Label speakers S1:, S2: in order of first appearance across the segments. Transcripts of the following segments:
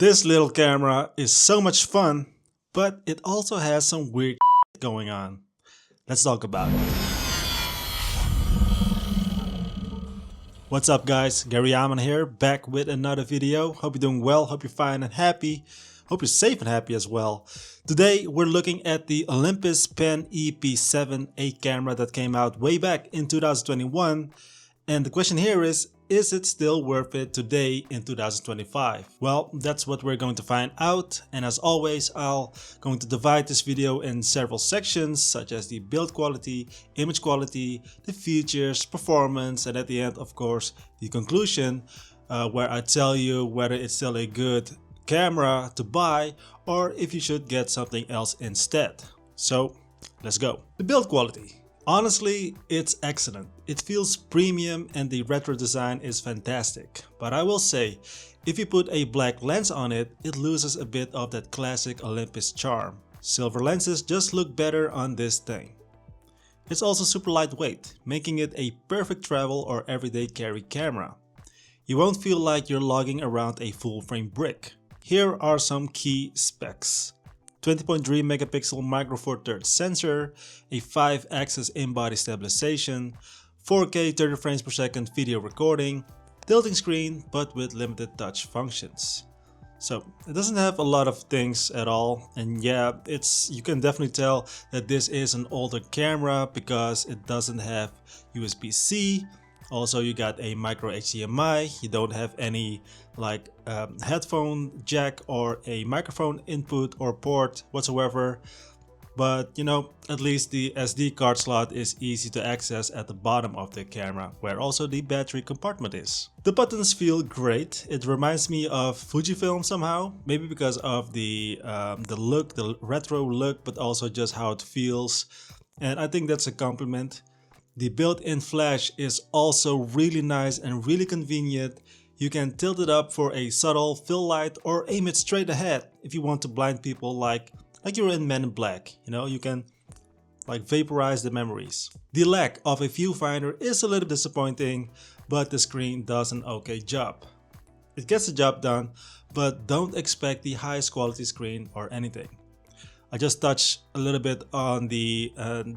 S1: This little camera is so much fun, but it also has some weird going on. Let's talk about it. What's up guys, Gary Jahman here, back with another video. Hope you're doing well, hope you're fine and happy. Hope you're safe and happy as well. Today we're looking at the Olympus Pen E-P7 8 camera that came out way back in 2021. And the question here is it still worth it today in 2025? Well, that's what we're going to find out. And as always, I'll going to divide this video in several sections, such as the build quality, image quality, the features, performance, and at the end, of course, the conclusion, where I tell you whether it's still a good camera to buy or if you should get something else instead. So let's go. The build quality. Honestly, it's excellent. It feels premium and the retro design is fantastic. But I will say, if you put a black lens on it, it loses a bit of that classic Olympus charm. Silver lenses just look better on this thing. It's also super lightweight, making it a perfect travel or everyday carry camera. You won't feel like you're lugging around a full frame brick. Here are some key specs. 20.3 megapixel micro four thirds sensor, a 5-axis in-body stabilization, 4K 30 frames per second video recording, tilting screen but with limited touch functions. So it doesn't have a lot of things at all, and yeah, you can definitely tell that this is an older camera because it doesn't have USB-C. Also, you got a micro HDMI, you don't have any like headphone jack or a microphone input or port whatsoever. But you know, at least the SD card slot is easy to access at the bottom of the camera, where also the battery compartment is. The buttons feel great. It reminds me of Fujifilm somehow, maybe because of the look, the retro look, but also just how it feels. And I think that's a compliment. The built-in flash is also really nice and really convenient. You can tilt it up for a subtle fill light or aim it straight ahead if you want to blind people like you're in Men in Black. You know, you can like vaporize the memories. The lack of a viewfinder is a little disappointing, but the screen does an okay job. It gets the job done, but don't expect the highest quality screen or anything. I just touched a little bit on the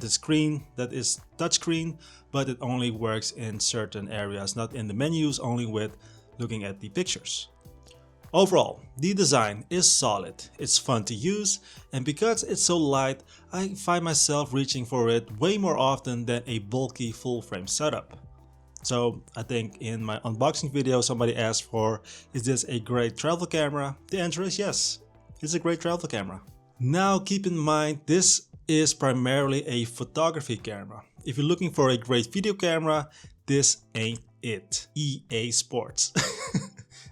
S1: screen that is touchscreen, but it only works in certain areas, not in the menus, only with looking at the pictures. Overall, the design is solid, it's fun to use, and because it's so light, I find myself reaching for it way more often than a bulky full frame setup. So I think in my unboxing video somebody asked for, is this a great travel camera? The answer is yes, it's a great travel camera. Now keep in mind, this is primarily a photography camera. If you're looking for a great video camera, this ain't it. EA Sports.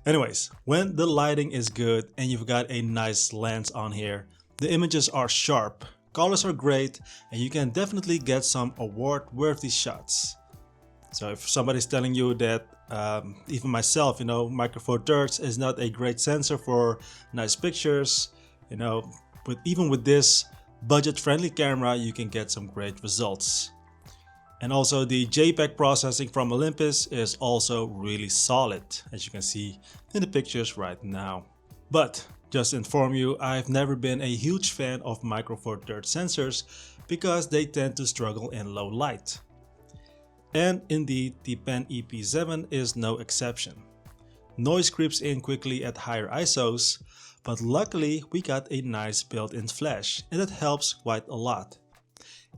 S1: Anyways, when the lighting is good and you've got a nice lens on here, the images are sharp, colors are great, and you can definitely get some award-worthy shots. So if somebody's telling you that, even myself, you know, micro four thirds is not a great sensor for nice pictures, you know, but even with this budget-friendly camera, you can get some great results. And also the JPEG processing from Olympus is also really solid, as you can see in the pictures right now. But just to inform you, I've never been a huge fan of micro four thirds sensors because they tend to struggle in low light. And indeed, the Pen E-P7 is no exception. Noise creeps in quickly at higher ISOs, but luckily we got a nice built-in flash and it helps quite a lot.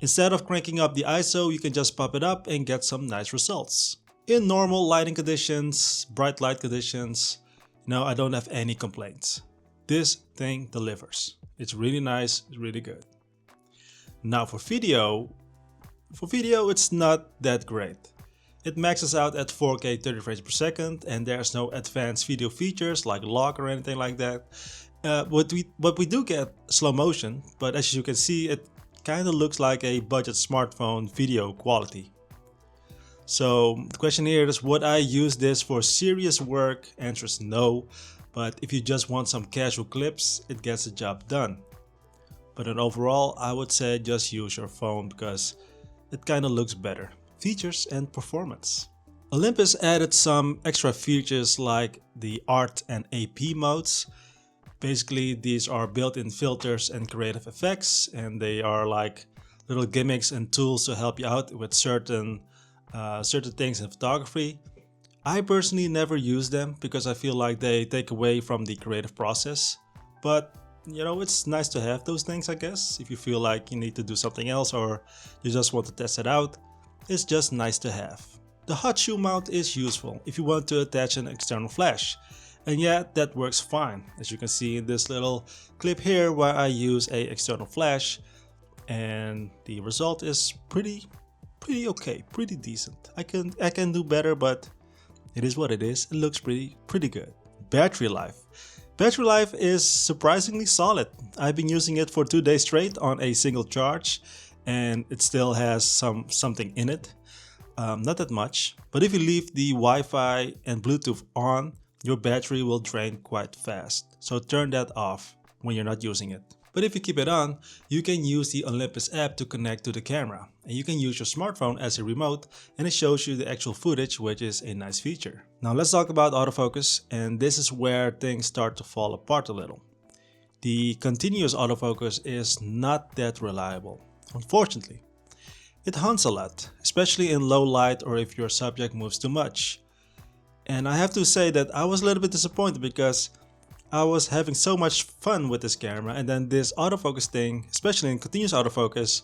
S1: Instead of cranking up the ISO, you can just pop it up and get some nice results. In normal lighting conditions, bright light conditions, no, I don't have any complaints. This thing delivers. It's really nice, it's really good. Now for video it's not that great. It maxes out at 4K 30 frames per second and there's no advanced video features like lock or anything like that. What we do get slow motion, but as you can see, it kind of looks like a budget smartphone video quality. So the question here is, would I use this for serious work? Answer is no, but if you just want some casual clips, it gets the job done. But then overall, I would say just use your phone because it kind of looks better. Features and performance. Olympus added some extra features like the art and AP modes, Basically, these are built-in filters and creative effects, and they are like little gimmicks and tools to help you out with certain things in photography. I personally never use them because I feel like they take away from the creative process. But you know, it's nice to have those things, I guess. If you feel like you need to do something else or you just want to test it out, it's just nice to have. The hot shoe mount is useful if you want to attach an external flash. And yeah, that works fine. As you can see in this little clip here where I use a external flash, and the result is pretty okay, pretty decent. I can do better, but it is what it is. It looks pretty good. Battery life. Battery life is surprisingly solid. I've been using it for 2 days straight on a single charge, and it still has something in it. Not that much, but if you leave the Wi-Fi and Bluetooth on, your battery will drain quite fast. So turn that off when you're not using it. But if you keep it on, you can use the Olympus app to connect to the camera. And you can use your smartphone as a remote, and it shows you the actual footage, which is a nice feature. Now let's talk about autofocus, and this is where things start to fall apart a little. The continuous autofocus is not that reliable, unfortunately. It hunts a lot, especially in low light or if your subject moves too much. And I have to say that I was a little bit disappointed because I was having so much fun with this camera, and then this autofocus thing, especially in continuous autofocus,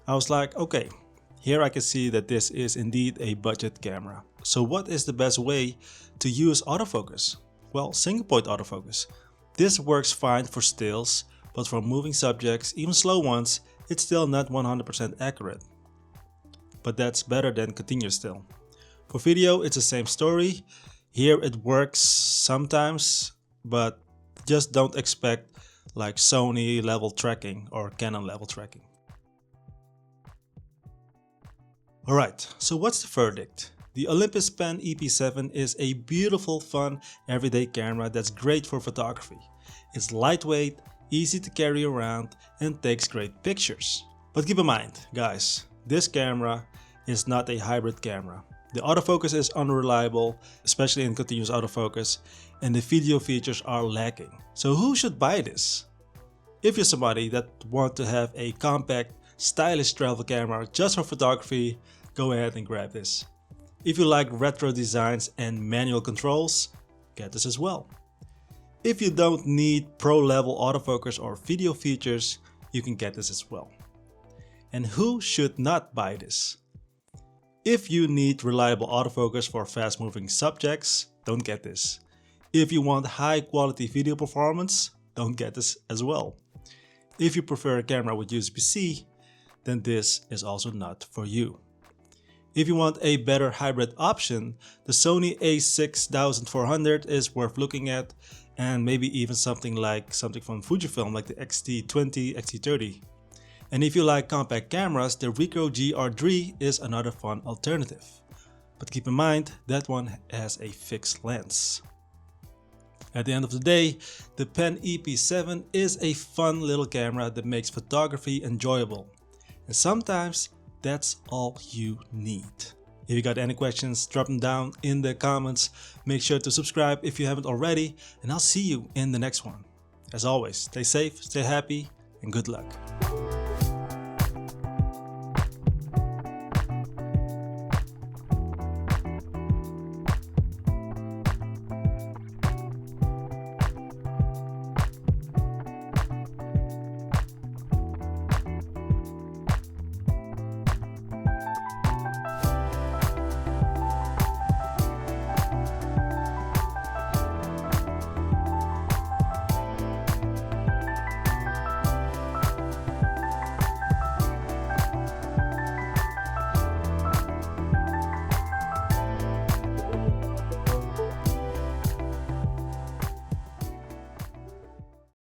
S1: I was like, okay, here I can see that this is indeed a budget camera. So what is the best way to use autofocus? Well, single point autofocus. This works fine for stills, but for moving subjects, even slow ones, it's still not 100% accurate. But that's better than continuous still. For video, it's the same story. Here it works sometimes, but just don't expect like Sony level tracking or Canon level tracking. Alright, so what's the verdict? The Olympus Pen E-P7 is a beautiful, fun, everyday camera that's great for photography. It's lightweight, easy to carry around, and takes great pictures. But keep in mind, guys, this camera is not a hybrid camera. The autofocus is unreliable, especially in continuous autofocus, and the video features are lacking. So who should buy this? If you're somebody that wants to have a compact, stylish travel camera just for photography, go ahead and grab this. If you like retro designs and manual controls, get this as well. If you don't need pro-level autofocus or video features, you can get this as well. And who should not buy this? If you need reliable autofocus for fast-moving subjects, don't get this. If you want high-quality video performance, don't get this as well. If you prefer a camera with USB-C, then this is also not for you. If you want a better hybrid option, the Sony a6400 is worth looking at, and maybe even something from Fujifilm like the X-T20, X-T30. And if you like compact cameras, the Ricoh GR3 is another fun alternative. But keep in mind, that one has a fixed lens. At the end of the day, the Pen E-P7 is a fun little camera that makes photography enjoyable. And sometimes that's all you need. If you got any questions, drop them down in the comments. Make sure to subscribe if you haven't already, and I'll see you in the next one. As always, stay safe, stay happy, and good luck.